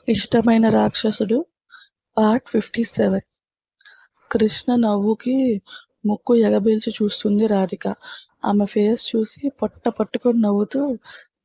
ఇష్టమైన రాక్షసుడు పార్ట్ 57. కృష్ణ నవ్వుకి ముక్కు ఎగబీల్చి చూస్తుంది రాధిక. ఆమె ఫేస్ చూసి పొట్ట పట్టుకొని నవ్వుతూ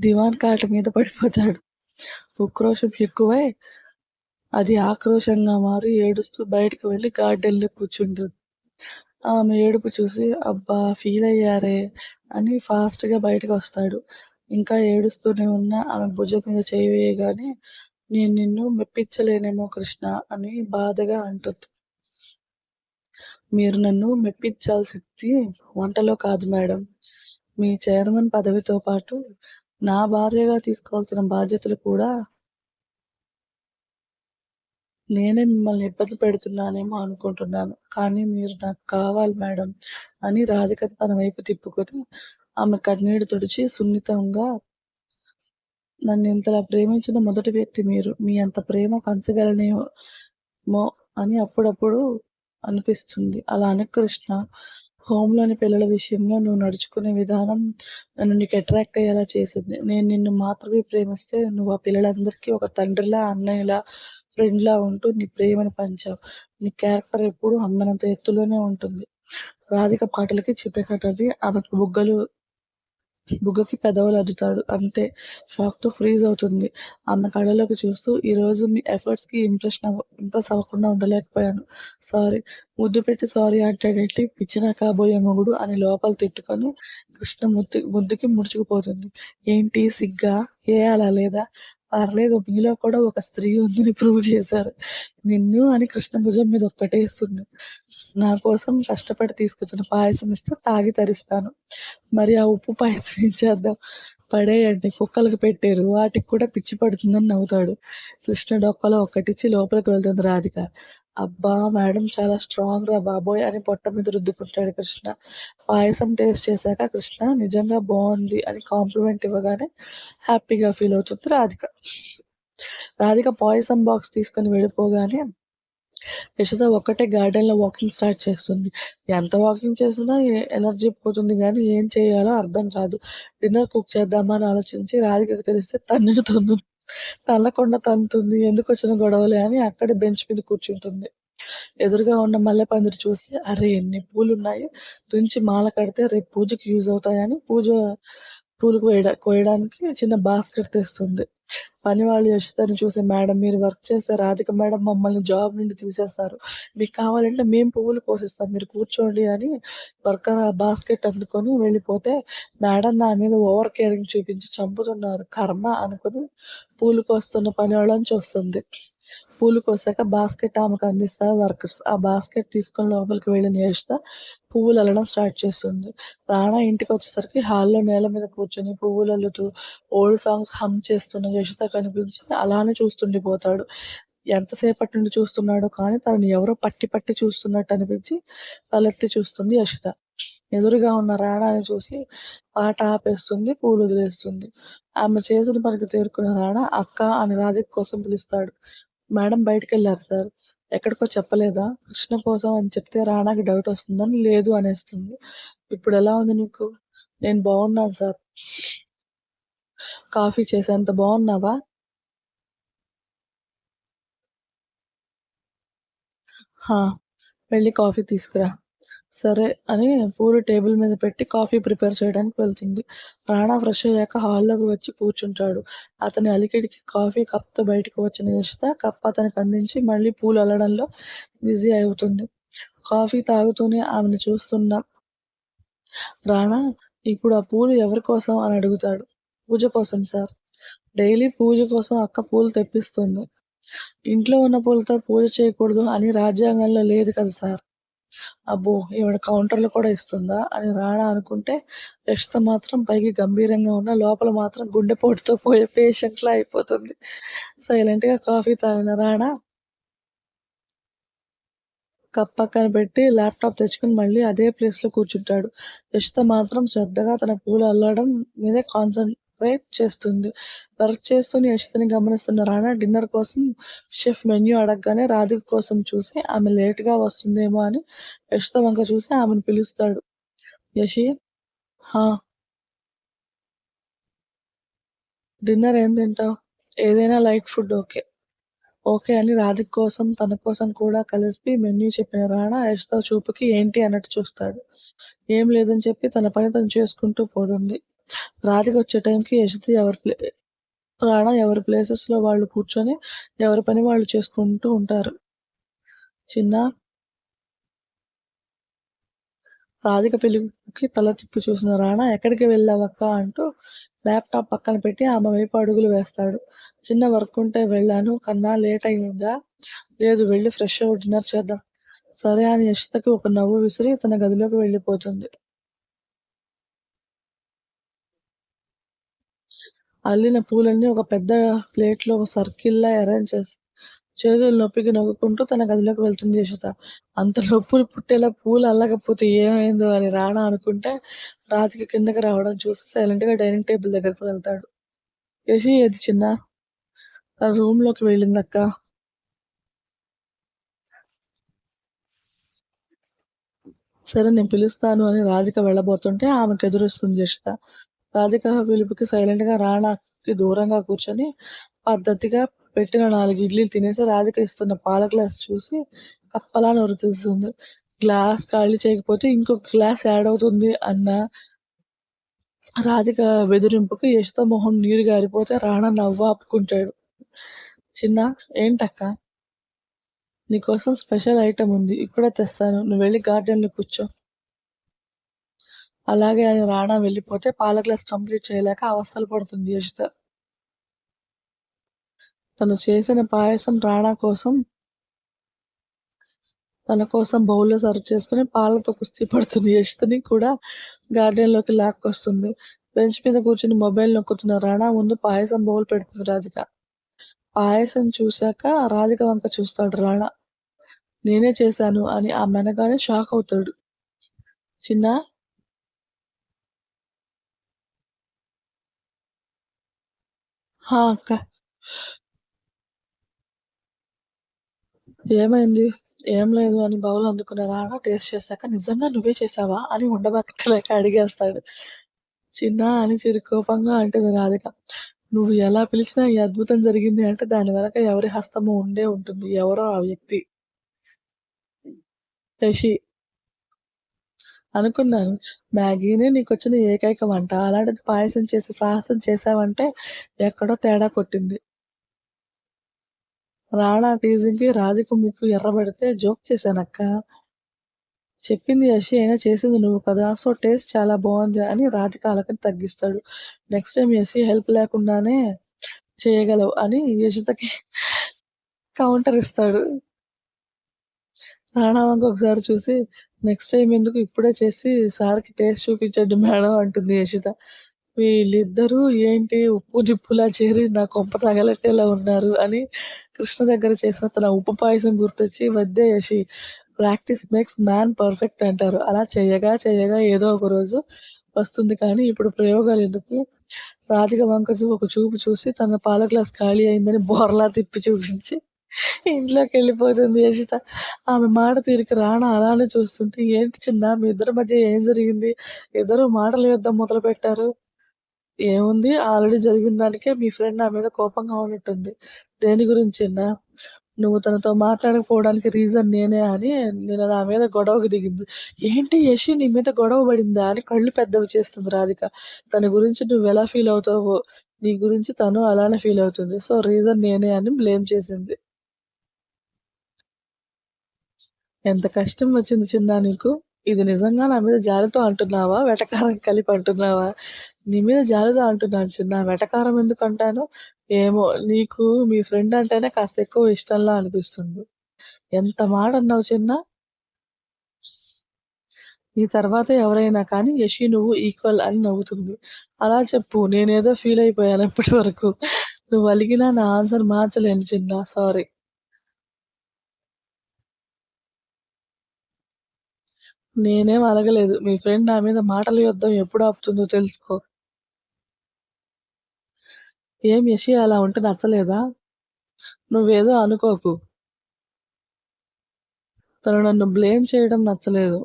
దివాన్ కాట మీద పడిపోతాడు. ఉక్రోషం ఎక్కువై అది ఆక్రోశంగా మారి ఏడుస్తూ బయటకు వెళ్ళి గార్డెన్లో కూర్చుంటుంది. ఆమె ఏడుపు చూసి అబ్బా ఫీల్ అయ్యారే అని ఫాస్ట్గా బయటకు వస్తాడు. ఇంకా ఏడుస్తూనే ఉన్న ఆమె భుజం మీద చేయి వేయగానే నేను నిన్ను మెప్పించలేనేమో కృష్ణ అని బాధగా అంటుంది. మీరు నన్ను మెప్పించాల్సింది వంటలో కాదు మేడం. మీ చైర్మన్ పదవితో పాటు నా భార్యగా తీసుకోవాల్సిన బాధ్యతలు కూడా నేనే మిమ్మల్ని ఇబ్బంది పెడుతున్నానేమో అనుకుంటున్నాను. కానీ మీరు నాకు కావాలి మేడం అని రాధిక తన వైపు తిప్పుకొని ఆమె కన్నీరు తుడిచి సున్నితంగా నన్నింతలా ప్రేమించిన మొదటి వ్యక్తి మీరు. మీ అంత ప్రేమ పంచగలనేమో అని అప్పుడప్పుడు అనిపిస్తుంది. అలా అనకు కృష్ణ. హోంలోని పిల్లల విషయంలో నువ్వు నడుచుకునే విధానం నన్ను నీకు అట్రాక్ట్ అయ్యేలా చేసింది. నేను నిన్ను మాత్రమే ప్రేమిస్తే నువ్వు ఆ పిల్లలందరికీ ఒక తండ్రిలా, అన్నయ్యలా, ఫ్రెండ్‌లా ఉంటూ నీ ప్రేమను పంచావు. నీ క్యారెక్టర్ ఎప్పుడూ అందనంత ఎత్తులోనే ఉంటుంది. రాధిక మాటలకి చితక ఆమెకు బుగ్గకి పెదవులు అద్దుతాడు. అంతే. షాక్‌తో ఫ్రీజ్ అవుతుంది. ఆమె కళ్ళలోకి చూస్తూ ఈరోజు మీ ఎఫర్ట్స్‌కి ఇంప్రెస్ అవ్వకుండా ఉండలేకపోయాను. సారీ. ముద్దు పెట్టి సారీ అంటాడేంటి పిచ్చినా కాబోయే మొగుడు అని లోపల తిట్టుకొని కృష్ణ ముద్దుకి ముడుచుకుపోతుంది. ఏంటి సిగ్గా? అలా లేదా? పర్లేదు మీలో కూడా ఒక స్త్రీ ఉందని ప్రూవ్ చేశారు. నిన్ను అని కృష్ణ భుజం మీద ఒక్కటేస్తుంది. నా కోసం కష్టపడి తీసుకొచ్చిన పాయసం ఇస్తే తాగి తరిస్తాను. మరి ఆ ఉప్పు పాయసం ఏం చేద్దాం? పడేయండి. కుక్కలకి పెట్టారు. వాటికి కూడా పిచ్చి పడుతుందని నవ్వుతాడు. కృష్ణ డొక్కలో ఒక్కటిచ్చి లోపలికి వెళ్తుంది రాధిక. అబ్బా! మేడం చాలా స్ట్రాంగ్ రా బాబోయ్! అని పొట్ట మీద రుద్దుకుంటాడు కృష్ణ. పాయసం టేస్ట్ చేశాక కృష్ణ నిజంగా బావుంది అని కాంప్లిమెంట్ ఇవ్వగానే హ్యాపీగా ఫీల్ అవుతుంది రాధిక. రాధిక పాయసం బాక్స్ తీసుకొని వెళ్ళిపోగానే యశోద ఒక్కటే గార్డెన్‌లో వాకింగ్ స్టార్ట్ చేస్తుంది. ఎంత వాకింగ్ చేసినా ఎనర్జీ పోతుంది గానీ ఏం చేయాలో అర్థం కాదు. డిన్నర్ కుక్ చేద్దామా అని ఆలోచించి రాధికకి తెలిస్తే తన్నుతుంది. తన్నకుండా తంతుంది. ఎందుకొచ్చిన గొడవలే అని అక్కడే బెంచ్ మీద కూర్చుంటుంది. ఎదురుగా ఉన్న మల్లె పందిరి చూసి అరె! ఎన్ని పూలున్నాయి. తుంచి మాల కడితే రేపు పూజకి యూజ్ అవుతాయని పూలు కోయడానికి చిన్న బాస్కెట్ తెస్తుంది. పనివాళ్ళు యశోదని చూసి మేడం మీరు వర్క్ చేసే రాధిక మేడం మమ్మల్ని జాబ్ నుండి తీసేస్తారు. మీకు కావాలంటే మేము పువ్వులు కోసిస్తాం. మీరు కూర్చోండి అని వర్కర్ ఆ బాస్కెట్ అందుకొని వెళ్ళిపోతే మేడం నా మీద ఓవర్ కేరింగ్ చూపించి చంపుతున్నారు. కర్మ అనుకుని పూలు కోస్తున్న పనివాళ్ళని చూస్తుంది. పూలు కోసాక బాస్కెట్ ఆమెకు అందిస్తారు వర్కర్స్. ఆ బాస్కెట్ తీసుకొని లోపలికి వెళ్ళిన యశోద పువ్వులు అల్లడం స్టార్ట్ చేస్తుంది. రానా ఇంటికొచ్చేసరికి హాల్‌లో నేల మీద కూర్చొని పువ్వులల్లుతూ ఓల్డ్ సాంగ్స్ హమ్ చేస్తున్న యశోద కనిపించి అలానే చూస్తుండిపోతాడు. ఎంతసేపటి నుండి చూస్తున్నాడో కానీ తనని ఎవరో పట్టి పట్టి చూస్తున్నట్టు అనిపించి తలెత్తి చూస్తుంది యశోద. ఎదురుగా ఉన్న రాణాని చూసి పాట ఆపేస్తుంది. పూలొదిలేస్తుంది. ఆమె చేసిన పనికి తేరుకున్న రాణా అక్కా అని రాధిక కోసం పిలుస్తాడు. మేడం బయటికెళ్లారు సార్. ఎక్కడికో చెప్పలేదా? కృష్ణ కోసం అని చెప్తే రానాకి డౌటొస్తుందని లేదు అనేస్తుంది. ఇప్పుడెలా ఉంది నీకు? నేను బావున్నాను సార్. కాఫీ చేసేంత బావున్నావా? హా! వెళ్ళి కాఫీ తీసుకురా. సరే అని పూలు టేబుల్ మీద పెట్టి కాఫీ ప్రిపేర్ చేయడానికి వెళ్తుంది. రాణా ఫ్రెష్ అయ్యాక హాల్లోకి వచ్చి కూర్చుంటాడు. అతని అలికిడికి కాఫీ కప్‌తో బయటకు వచ్చిన యషిత కప్ అతనికి అందించి మళ్ళీ పూలు అల్లడంలో బిజీ అవుతుంది. కాఫీ తాగుతూనే ఆమెను చూస్తున్న రాణా ఇప్పుడు ఆ పూలు ఎవరి కోసం అని అడుగుతాడు. పూజ కోసం సార్. డైలీ పూజ కోసం అక్క పూలు తెప్పిస్తుంది. ఇంట్లో ఉన్న పూలతో పూజ చేయకూడదు అని రాజ్యాంగంలో లేదు కదా సార్. అబ్బో! ఈవిడ కౌంటర్‌లు కూడా ఇస్తుందా? అని రాణా అనుకుంటే, యషిత మాత్రం పైకి గంభీరంగా ఉన్న లోపల మాత్రం గుండెపోటుతో పోయే పేషెంట్‌లా అయిపోతుంది. సైలెంట్‌గా కాఫీ తాగిన రాణా కప్ పక్కన పెట్టి ల్యాప్‌టాప్ తెచ్చుకొని మళ్ళీ అదే ప్లేస్‌లో కూర్చుంటాడు. యషిత మాత్రం శ్రద్ధగా తన పూలు అల్లడం మీదే కాన్సంట్రేట్ చేస్తుంది. వర్క్ చేస్తూనే యషితని గమనిస్తున్న రాణా డిన్నర్ కోసం షెఫ్ మెన్యూ అడగగానే రాధిక కోసం చూసి ఆమె లేట్‌గా వస్తుందేమో అని యషిత వంక చూసి ఆమెను పిలుస్తాడు. యషి హా! డిన్నర్ ఏం తింటావు? ఏదైనా లైట్ ఫుడ్ ఓకే. ఓకే అని రాధిక కోసం, తన కోసం కూడా కలిపి మెన్యూ చెప్పిన రాణా యష్‌తో చూపుకి ఏంటి అన్నట్టు చూస్తాడు. ఏం లేదని చెప్పి తన పని తను చేసుకుంటూ పోతుంది. రాధిక వచ్చే టైంకి యష్‌ది రాణా ఎవరి ప్లేసెస్‌లో వాళ్ళు కూర్చొని ఎవరి పని వాళ్ళు చేసుకుంటూ ఉంటారు. చిన్న రాధిక పిలుపుకి తల తిప్పి చూసిన రాణా ఎక్కడికి వెళ్ళావక్కా అంటూ ల్యాప్‌టాప్ పక్కన పెట్టి ఆమె వైపు అడుగులు వేస్తాడు. చిన్న వర్కుంటే వెళ్ళాను కన్నా లేట్ అయిందా? లేదు వెళ్ళి ఫ్రెష్ అవ్వు డిన్నర్ చేద్దాం. సరే అని యషితకి ఒక నవ్వు విసిరి తన గదిలోకి వెళ్ళిపోతుంది. అల్లిన పూలన్నీ ఒక పెద్ద ప్లేట్‌లో సర్కిల్‌లా అరేంజ్ చేసి చేతులు నొప్పికి నవ్వుకుంటూ తన గదిలోకి వెళ్తుంది యషిత. అంత నొప్పులు పుట్టేలా పూలు అల్లకపోతే ఏమైందో అని రానా అనుకుంటే రాధిక కిందకి రావడం చూసి సైలెంట్‌గా డైనింగ్ టేబుల్ దగ్గరికి వెళ్తాడు. యషి ఏది చిన్నా? తన రూమ్‌లోకి వెళ్ళిందక్కా. సరే నేను పిలుస్తాను అని రాధిక వెళ్ళబోతుంటే ఆమెకెదురొస్తుంది యషిత. రాధిక పిలుపుకి సైలెంట్‌గా రానాకి దూరంగా కూర్చొని పద్ధతిగా పెట్టిన 4 ఇడ్లీలు తినేసి రాధిక ఇస్తున్న పాల గ్లాస్ చూసి కప్పలా నోరు తెరుస్తుంది. గ్లాస్ ఖాళీ చేయకపోతే ఇంకొక గ్లాస్ యాడవుతుంది అన్న రాధిక బెదిరింపుకి యషిత మొహం నీరు గారిపోతే రానా నవ్వాపుకుంటాడు. చిన్నా ఏంటక్కా? నీకోసం స్పెషల్ ఐటెమ్ ఉంది. ఇప్పుడే తెస్తాను. నువ్వెళ్ళి గార్డెన్‌లో కూర్చో. అలాగే అని రానా వెళ్ళిపోతే పాల గ్లాస్ కంప్లీట్ చేయలేక అవస్థలు పడుతుంది యషిత. తను చేసిన పాయసం రానా కోసం తన కోసం బౌల్‌లో సర్వ్ చేసుకొని పాలతో కుస్తీ పడుతున్న యషితని కూడా గార్డెన్‌లోకి లాక్కొస్తుంది. బెంచ్ మీద కూర్చొని మొబైల్ నొక్కుతున్న రానా ముందు పాయసం బౌల్ పెడుతుంది రాధిక. పాయసం చూశాక రాధిక వంక చూస్తాడు రానా. నేనే చేశాను అని ఆమె అనగానే షాకవుతాడు. చిన్నా హా! అక్క. ఏమైంది? ఏం లేదు అని బౌల్ అందుకున్న రానా టేస్ట్ చేశాక నిజంగా నువ్వే చేశావా? అని ఉండబట్టలేక అడిగేస్తాడు. చిన్నా అని చిరుకోపంగా అంటుంది రాధిక. నువ్వు ఎలా పిలిచినా ఈ అద్భుతం జరిగింది అంటే దాని వెనక ఎవరి హస్తమో ఉండే ఉంటుంది. ఎవరో ఆ వ్యక్తి. శశి. అనుకున్నాను. మ్యాగీనే నీకొచ్చిన ఏకైక వంట. అలాంటిది పాయసం చేసే సాహసం చేశావంటే ఎక్కడో తేడా కొట్టింది. రానా టీజింగ్‌కి రాధిక ముక్కు ఎర్రబడితే జోక్ చేశానక్కా. చెప్పింది యషి అయినా చేసింది నువ్వు కదా! సో టేస్ట్ చాలా బావుంది అని రాధిక అలకని తగ్గిస్తాడు. నెక్స్ట్ టైమ్ యషి హెల్ప్ లేకుండానే చేయగలవు అని యషితకి కౌంటర్ ఇస్తాడు. రానా వంక ఒకసారి చూసి నెక్స్ట్ టైమ్ ఎందుకు ఇప్పుడే చేసి సార్‌కి టేస్ట్ చూపించండి మేడం అంటుంది యషిత. వీళ్ళిద్దరూ ఏంటి ఉప్పు నిప్పులా చేరి నా కొంప తగలెట్టేలా ఉన్నారు అని కృష్ణ దగ్గర చేసిన తన ఉప్పు పాయసం గుర్తొచ్చి వద్దే Yashi practice makes man perfect అంటారు. అలా చెయ్యగా చెయ్యగా ఏదో ఒక రోజు వస్తుంది కానీ ఇప్పుడు ప్రయోగాలు ఎందుకు? రాధిక వంక ఒక చూపు చూసి తన పాల గ్లాస్ ఖాళీ అయిందని బోర్లా తిప్పి చూపించి ఇంట్లోకెళ్ళిపోతుంది యషిత. ఆమె మాట తీరుకి రానా అలానే చూస్తుంటే ఏంటి చిన్నా మీ ఇద్దరి మధ్య ఏం జరిగింది? ఇద్దరూ మాటల యుద్ధం మొదలుపెట్టారు. ఏముంది ఆల్రెడీ జరిగిన దానికే మీ ఫ్రెండ్ నా మీద కోపంగా ఉన్నట్టుంది. దేని గురించి చిన్నా? నువ్వు తనతో మాట్లాడకపోవడానికి రీజన్ నేనే అని నిన్న నా మీద గొడవకు దిగింది. ఏంటి యషి నీ మీద గొడవ పడిందా? అని కళ్ళు పెద్దవి చేస్తుంది రాధిక. తన గురించి నువ్వెలా ఫీల్ అవుతావో నీ గురించి తను అలానే ఫీల్ అవుతుంది. సో రీజన్ నేనే అని బ్లేమ్ చేసింది. ఎంత కష్టం వచ్చింది చిన్నా నీకు? ఇది నిజంగా నా మీద జాలితో అంటున్నావా? వెటకారం కలిపి అంటున్నావా? నీ మీద జాలితో అంటున్నాను చిన్నా. వెటకారం ఎందుకంటాను? ఏమో నీకు మీ ఫ్రెండ్ అంటేనే కాస్త ఎక్కువ ఇష్టంలా అనిపిస్తుంది. ఎంత మాట అన్నావు చిన్నా? నీ తర్వాత ఎవరైనా కానీ యషి నువ్వు ఈక్వల్ అని నవ్వుతుంది. అలా చెప్పు నేనేదో ఫీల్ అయిపోయాను ఇప్పటి వరకు. నువ్వు అలిగినా నా ఆన్సర్ మార్చలేను చిన్నా. సారీ. నేనేం అలగలేదు. మీ ఫ్రెండ్ నా మీద మాటల యుద్ధం ఎప్పుడు ఆపుతుందో తెలుసుకో. ఏం యషి అలా ఉంటే నచ్చలేదా? నువ్వేదో అనుకోకు. తను నన్ను బ్లేమ్ చేయడం నచ్చలేదు.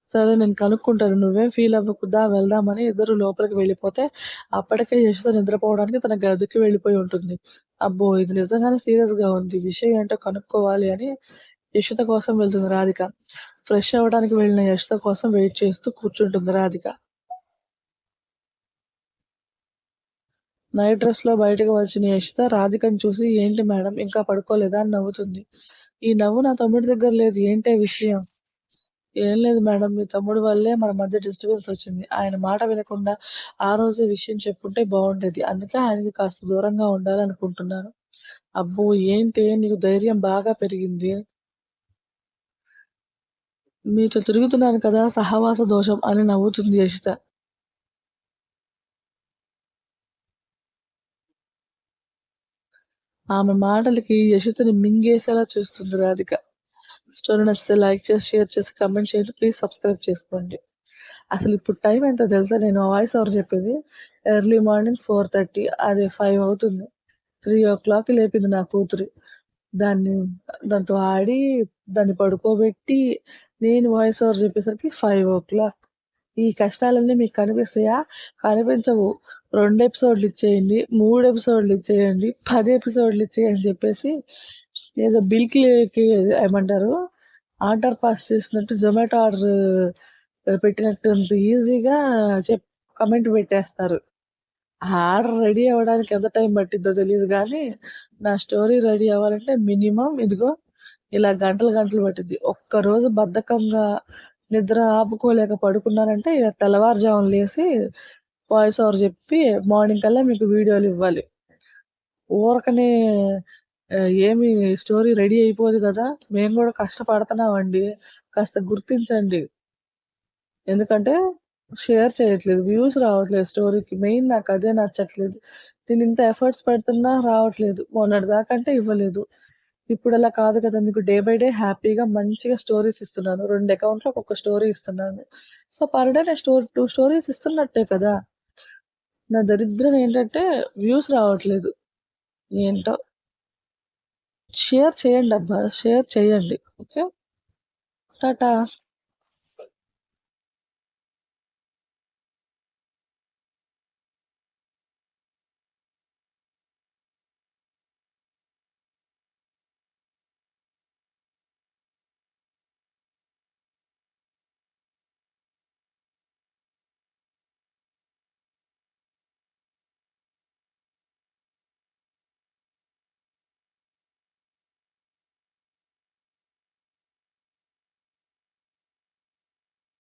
సరే నేను కనుక్కుంటాను. నువ్వేం ఫీల్ అవ్వకు దా వెళ్దామని ఇద్దరు లోపలికి వెళ్ళిపోతే, అప్పటికే యశోద నిద్రపోవడానికి తన గదికి వెళ్ళిపోయి ఉంటుంది. అబ్బో! ఇది నిజంగానే సీరియస్‌గా ఉంది. విషయం ఏంటో కనుక్కోవాలి అని యశోద కోసం వెళ్తుంది రాధిక. ఫ్రెష్ అవ్వడానికి వెళ్ళిన యశోద కోసం వెయిట్ చేస్తూ కూర్చుంటుంది రాధిక. నైట్ డ్రెస్‌లో బయటకు వచ్చిన యషిత రాధికను చూసి "ఏంటి మేడం ఇంకా పడుకోలేదా?" అని నవ్వుతుంది. ఈ నవ్వు నా తమ్ముడి దగ్గర లేదు. ఏంటే విషయం? "ఏం లేదు మేడం. మీ తమ్ముడి వల్లే మన మధ్య డిస్టర్బెన్స్ వచ్చింది. ఆయన మాట వినకుండా ఆ రోజే విషయం చెప్పుంటే బావుండేది. అందుకే ఆయనకి కాస్త దూరంగా ఉండాలనుకుంటున్నాను." అబ్బో! ఏంటే నీకు ధైర్యం బాగా పెరిగింది. మీతో తిరుగుతున్నాను కదా! సహవాస దోషం అని నవ్వుతుంది యషిత. ఆమె మాటలకి యషితని మింగేసేలా చూస్తుంది రాధిక. స్టోరీ నచ్చితే లైక్ చేసి, షేర్ చేసి, కామెంట్ చేయండి. ప్లీజ్ సబ్స్క్రైబ్ చేసుకోండి. అసలిప్పుడు టైం ఎంతో తెలుసా? నేను వాయిస్ ఓవర్ చెప్పేది. ఎర్లీ మార్నింగ్ 4:30 అది 5 అవుతుంది. 3:00కి లేపింది నా కూతురు. దాన్ని దాంతో ఆడి, దాన్ని పడుకోబెట్టి, నేను వాయిస్ ఓవర్ చెప్పేసరికి 5:00. ఈ కష్టాలన్నీ మీకు కనిపిస్తాయా? కనిపించవు. 2 ఎపిసోడ్‌లు ఇచ్చేయండి, 3 ఎపిసోడ్‌లు ఇచ్చేయండి, 10 ఎపిసోడ్‌లు ఇచ్చేయి అని చెప్పేసి ఏదో బిల్‌కి ఏమంటారు? ఆర్డర్ పాస్ చేసినట్టు జొమాటో ఆర్డర్ పెట్టినట్టంత ఈజీగా చెప్ కామెంట్ పెట్టేస్తారు. ఆ ఆర్డర్ రెడీ అవ్వడానికి ఎంత టైం పట్టిద్దో తెలీదు గానీ, నా స్టోరీ రెడీ అవ్వాలంటే మినిమమ్ ఇదిగో ఇలా గంటలు గంటలు పట్టిద్ది. ఒక్కరోజు బద్ధకంగా నిద్ర ఆపుకోలేక పడుకున్నానంటే ఇగ తెల్లవారుజామున లేసి వాయిస్ ఓవర్ చెప్పి మార్నింగ్ కల్లా మీకు వీడియోలివ్వాలి. ఊరకనే ఏమి స్టోరీ రెడీ అయిపోదు గదా! మేము గూడా కష్టపడతన్నామండి. కాస్త గుర్తించండి. ఎందుకంటే షేర్ చేయట్లేదు. వ్యూస్ రావట్లేదు స్టోరీకి. మెయిన్ నాకదే నచ్చట్లేదు. నేనింత ఎఫర్ట్స్ పెడుతున్నా రావట్లేదు. మొన్నటిదాకా అంటే ఇవ్వలేదు. ఇప్పుడలా కాదు కదా! మీకు డే బై డే హ్యాపీగా మంచిగా స్టోరీస్ ఇస్తున్నాను. 2 అకౌంట్‌లో ఒక్కొక్క స్టోరీ ఇస్తున్నాను. సో, పర్ డే నేను 2 స్టోరీస్ ఇస్తున్నట్టే కదా! నా దరిద్రం ఏంటంటే వ్యూస్ రావట్లేదు. ఏంటో! షేర్ చేయండబ్బా! షేర్ చేయండి. ఓకే. టాటా.